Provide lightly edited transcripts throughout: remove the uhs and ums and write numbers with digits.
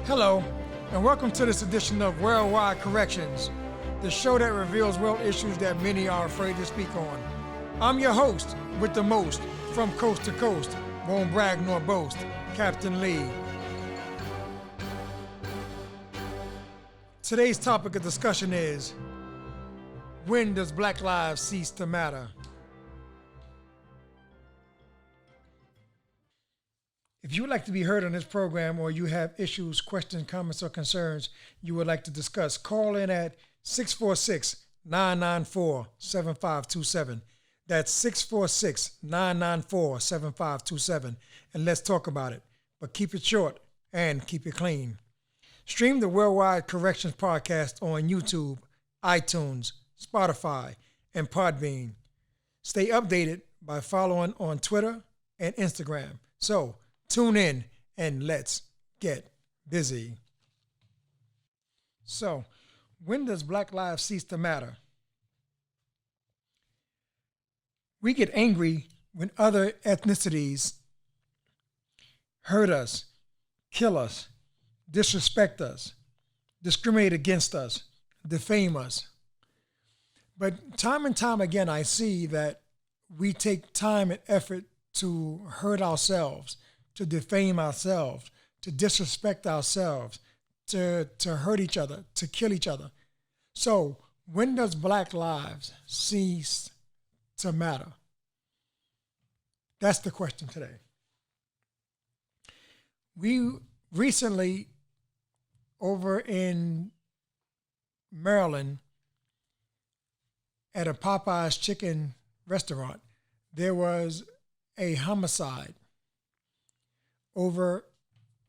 Hello, and welcome to this edition of Worldwide Corrections, the show that reveals world issues that many are afraid to speak on. I'm your host with the most, from coast to coast, won't brag nor boast, Captain Lee. Today's topic of discussion is, when does Black lives cease to matter? If you would like to be heard on this program, or you have issues, questions, comments, or concerns you would like to discuss, call in at 646-994-7527. That's 646-994-7527. And let's talk about it. But keep it short and keep it clean. Stream the Worldwide Corrections podcast on YouTube, iTunes, Spotify, and Podbean. Stay updated by following on Twitter and Instagram. So, tune in and let's get busy. So, when does Black lives cease to matter? We get angry when other ethnicities hurt us, kill us, disrespect us, discriminate against us, defame us. But time and time again, I see that we take time and effort to hurt ourselves, to defame ourselves, to disrespect ourselves, to hurt each other, to kill each other. So when does Black lives cease to matter? That's the question today. We recently, over in Maryland, at a Popeye's chicken restaurant, there was a homicide over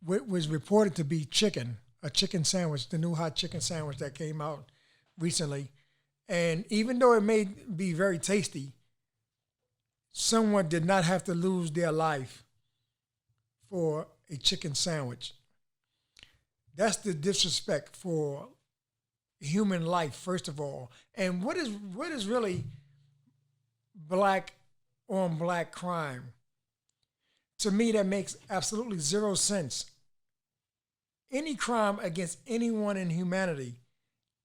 what was reported to be chicken, a chicken sandwich, the new hot chicken sandwich that came out recently. And even though it may be very tasty, someone did not have to lose their life for a chicken sandwich. That's the disrespect for human life, first of all. And what is really black on black crime? To me, that makes absolutely zero sense. Any crime against anyone in humanity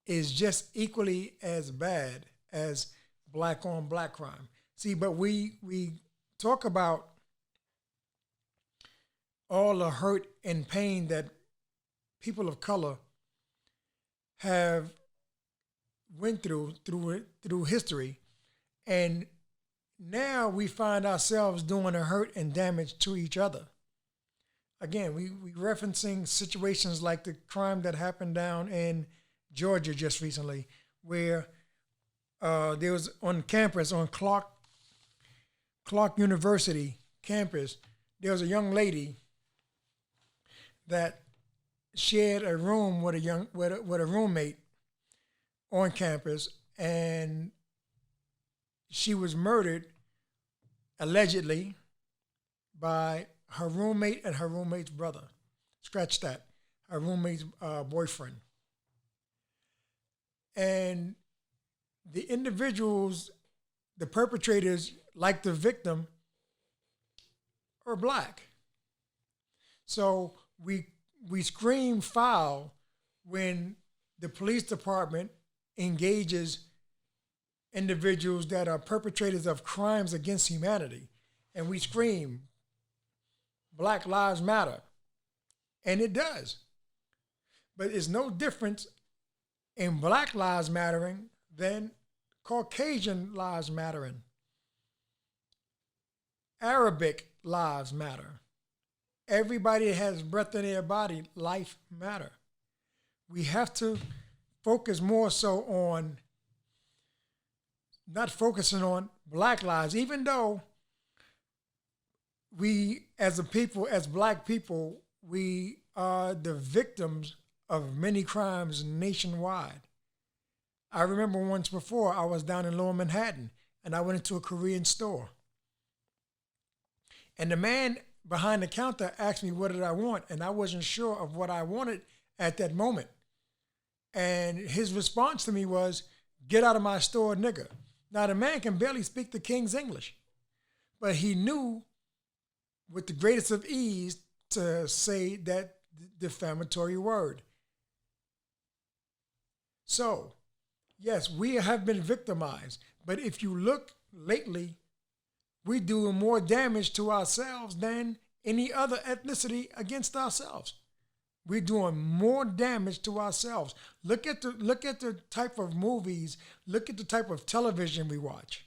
is just equally as bad as black on black crime. See, but we talk about all the hurt and pain that people of color have went through history, and now we find ourselves doing the hurt and damage to each other. Again, we referencing situations like the crime that happened down in Georgia just recently, where there was on campus, on Clark University campus, there was a young lady that shared a room with a roommate on campus, and she was murdered, allegedly, by her roommate and her roommate's brother. Scratch that. Her roommate's boyfriend. And the individuals, the perpetrators, like the victim, are black. So we scream foul when the police department engages individuals that are perpetrators of crimes against humanity. And we scream, Black lives matter. And it does. But it's no difference in Black lives mattering than Caucasian lives mattering. Arabic lives matter. Everybody that has breath in their body, life matter. We have to focus more so on not focusing on Black lives, even though we, as a people, as black people, we are the victims of many crimes nationwide. I remember once before, I was down in Lower Manhattan, and I went into a Korean store. And the man behind the counter asked me, what did I want? And I wasn't sure of what I wanted at that moment. And his response to me was, get out of my store, nigga. Now, the man can barely speak the King's English, but he knew with the greatest of ease to say that defamatory word. So, yes, we have been victimized, but if you look lately, we're doing more damage to ourselves than any other ethnicity against ourselves. We're doing more damage to ourselves. Look at the type of movies, look at the type of television we watch.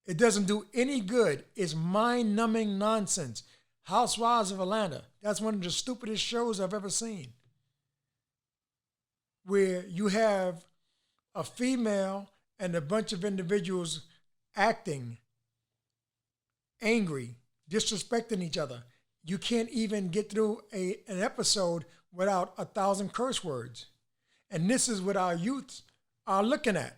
It doesn't do any good. It's mind-numbing nonsense. Housewives of Atlanta, that's one of the stupidest shows I've ever seen. Where you have a female and a bunch of individuals acting angry, disrespecting each other. You can't even get through an episode without 1,000 curse words. And this is what our youths are looking at.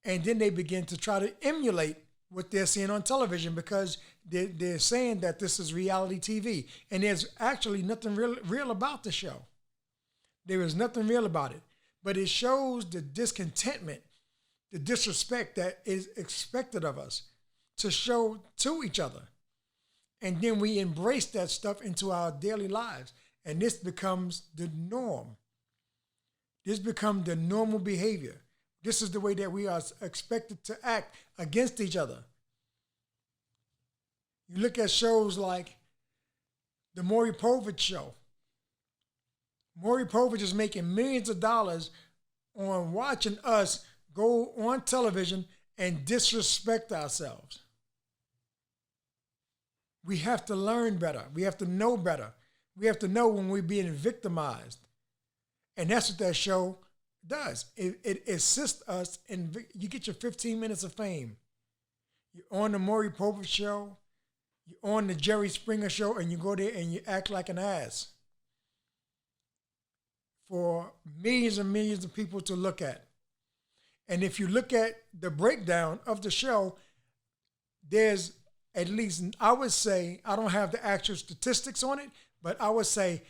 And then they begin to try to emulate what they're seeing on television because they're saying that this is reality TV. And there's actually nothing real about the show. There is nothing real about it. But it shows the discontentment, the disrespect that is expected of us to show to each other. And then we embrace that stuff into our daily lives. And this becomes the norm. This becomes the normal behavior. This is the way that we are expected to act against each other. You look at shows like the Maury Povich show. Maury Povich is making millions of dollars on watching us go on television and disrespect ourselves. We have to learn better. We have to know better. We have to know when we're being victimized. And that's what that show does. It assists us in, you get your 15 minutes of fame. You're on the Maury Povich show, you're on the Jerry Springer show, and you go there and you act like an ass for millions and millions of people to look at. And if you look at the breakdown of the show, there's at least, I would say, I don't have the actual statistics on it, but I would say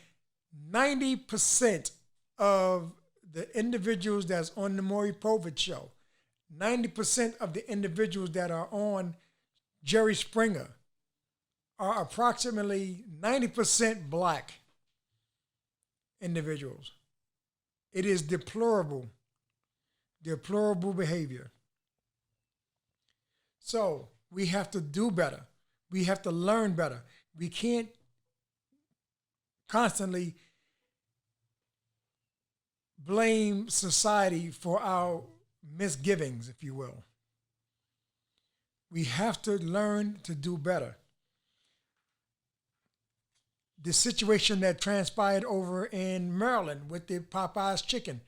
90% of the individuals that's on the Maury Povich show, 90% of the individuals that are on Jerry Springer are approximately 90% black individuals. It is deplorable behavior. So we have to do better. We have to learn better. We can't constantly blame society for our misgivings, if you will. We have to learn to do better. The situation that transpired over in Maryland with the Popeye's chicken.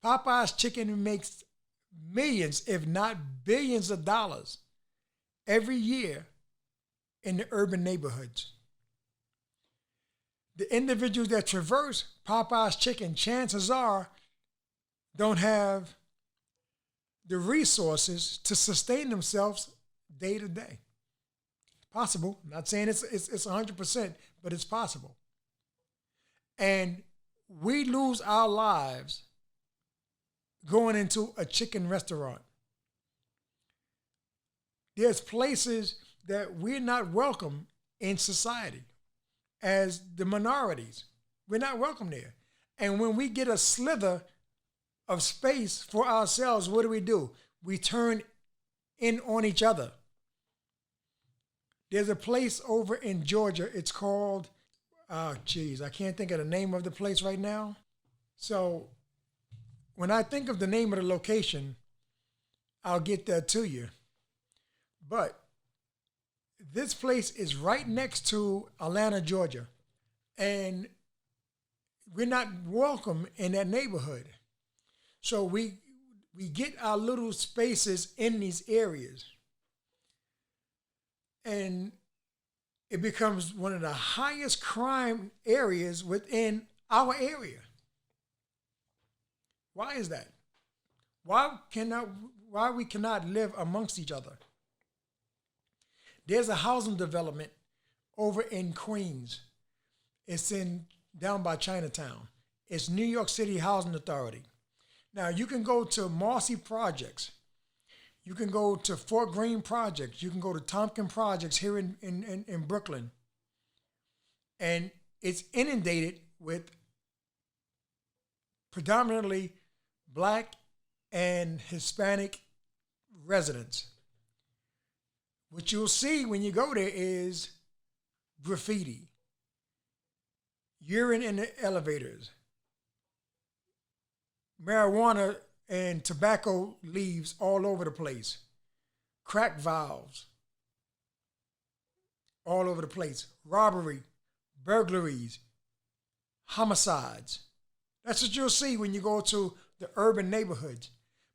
Popeye's chicken makes millions, if not billions of dollars every year in the urban neighborhoods. The individuals that traverse Popeye's chicken, chances are, don't have the resources to sustain themselves day to day. Possible. I'm not saying it's 100%, but it's possible. And we lose our lives going into a chicken restaurant. There's places that we're not welcome in society as the minorities. We're not welcome there. And when we get a slither of space for ourselves, what do? We turn in on each other. There's a place over in Georgia. It's called, I can't think of the name of the place right now. So when I think of the name of the location, I'll get that to you. But this place is right next to Atlanta, Georgia. And we're not welcome in that neighborhood. So we get our little spaces in these areas. And it becomes one of the highest crime areas within our area. Why is that? Why we cannot live amongst each other? There's a housing development over in Queens. It's down by Chinatown. It's New York City Housing Authority. Now, you can go to Marcy Projects. You can go to Fort Greene Projects. You can go to Tompkins Projects here in Brooklyn. And it's inundated with predominantly black and Hispanic residents. What you'll see when you go there is graffiti, urine in the elevators, marijuana and tobacco leaves all over the place, crack valves all over the place, robbery, burglaries, homicides. That's what you'll see when you go to the urban neighborhoods.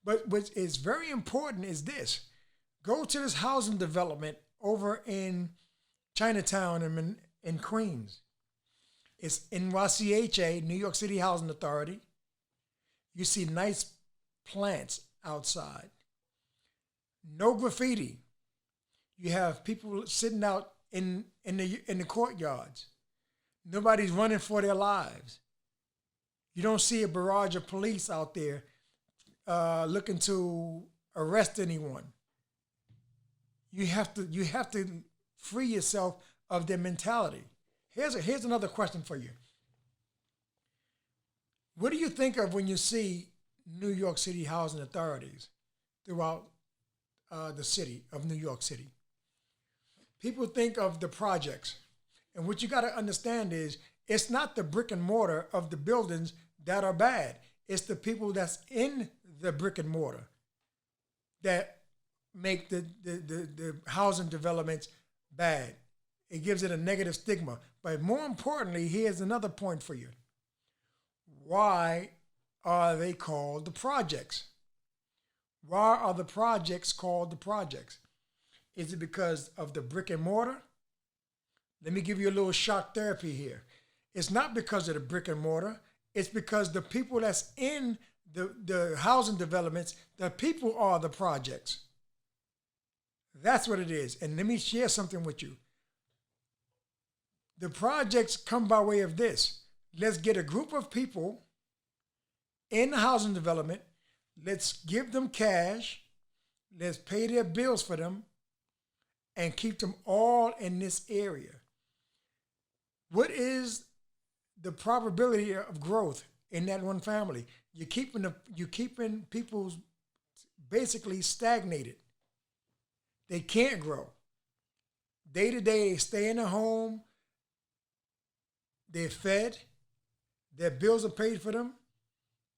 But what is very important is this. Go to this housing development over in Chinatown in Queens. It's NYCHA, New York City Housing Authority. You see nice plants outside. No graffiti. You have people sitting out in the courtyards. Nobody's running for their lives. You don't see a barrage of police out there looking to arrest anyone. You have to free yourself of their mentality. Here's another question for you. What do you think of when you see New York City housing authorities throughout the city of New York City? People think of the projects. And what you got to understand is it's not the brick and mortar of the buildings that are bad. It's the people that's in the brick and mortar that make the housing developments bad. It gives it a negative stigma. But more importantly, here's another point for you. Why are they called the projects? Why are the projects called the projects? Is it because of the brick and mortar? Let me give you a little shock therapy here. It's not because of the brick and mortar. It's because the people that's in the housing developments, the people are the projects. That's what it is. And let me share something with you. The projects come by way of this. Let's get a group of people in the housing development. Let's give them cash. Let's pay their bills for them and keep them all in this area. What is the probability of growth in that one family? You're keeping people basically stagnated. They can't grow. Day to day, they stay in the home. They're fed. Their bills are paid for them.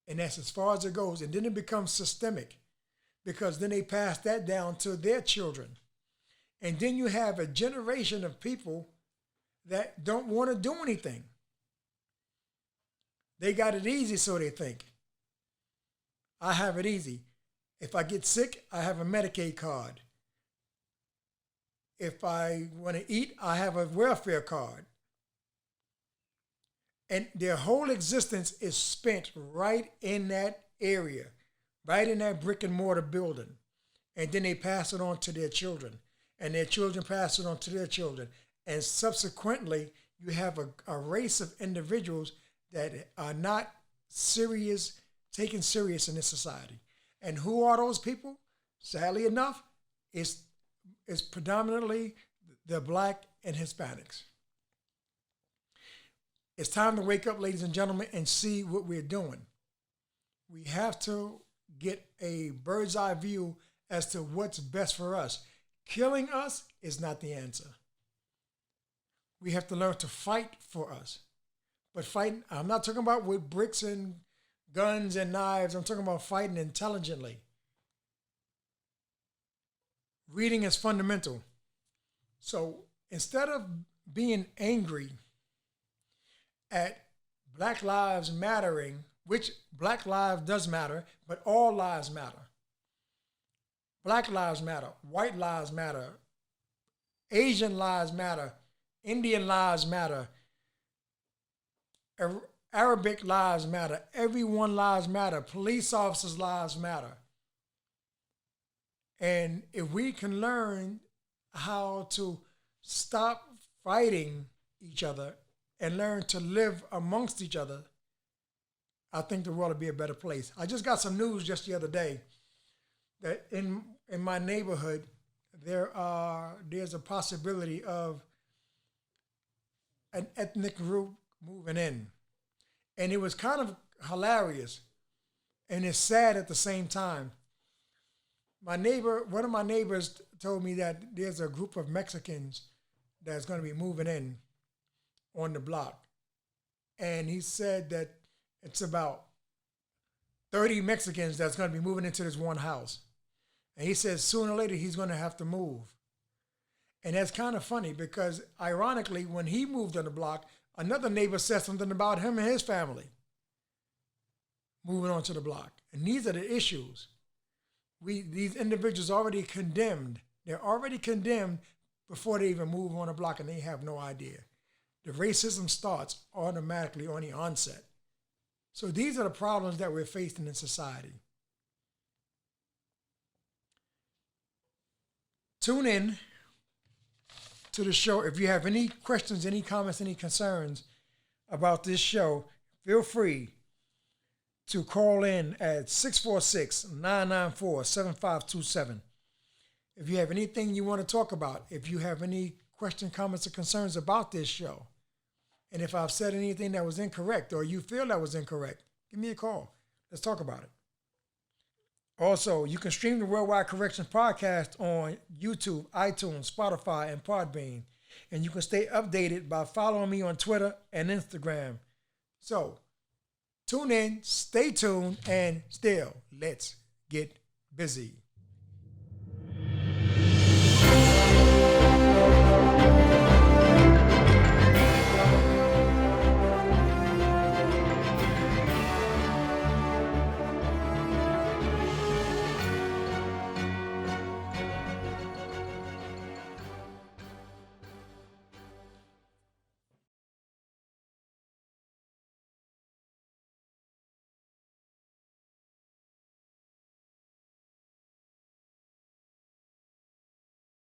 And that's as far as it goes. And then it becomes systemic because then they pass that down to their children. And then you have a generation of people that don't want to do anything. They got it easy, so they think. I have it easy. If I get sick, I have a Medicaid card. If I want to eat, I have a welfare card. And their whole existence is spent right in that area, right in that brick and mortar building. And then they pass it on to their children. And their children pass it on to their children. And subsequently, you have a race of individuals that are not taken serious in this society. And who are those people? Sadly enough, it's predominantly the black and Hispanics. It's time to wake up, ladies and gentlemen, and see what we're doing. We have to get a bird's eye view as to what's best for us. Killing us is not the answer. We have to learn to fight for us. But fighting, I'm not talking about with bricks and guns and knives. I'm talking about fighting intelligently. Reading is fundamental. So instead of being angry at Black Lives Mattering, which Black lives does matter, but all lives matter. Black lives matter, white lives matter, Asian lives matter, Indian lives matter, Arabic lives matter, everyone lives matter, police officers' lives matter. And if we can learn how to stop fighting each other and learn to live amongst each other, I think the world will be a better place. I just got some news just the other day that in my neighborhood, there's a possibility of an ethnic group moving in. And it was kind of hilarious and it's sad at the same time. One of my neighbors told me that there's a group of Mexicans that's going to be moving in on the block. And he said that it's about 30 Mexicans that's going to be moving into this one house. And he says sooner or later he's going to have to move. And that's kind of funny because ironically, when he moved on the block, another neighbor said something about him and his family moving onto the block. And these are the issues. These individuals already condemned. They're already condemned before they even move on the block and they have no idea. The racism starts automatically on the onset. So these are the problems that we're facing in society. Tune in to the show. If you have any questions, any comments, any concerns about this show, feel free to call in at 646-994-7527. If you have anything you want to talk about, if you have any questions, comments, or concerns about this show, and if I've said anything that was incorrect or you feel that was incorrect, give me a call. Let's talk about it. Also, you can stream the Worldwide Corrections Podcast on YouTube, iTunes, Spotify, and Podbean. And you can stay updated by following me on Twitter and Instagram. So, tune in, stay tuned, and still, let's get busy.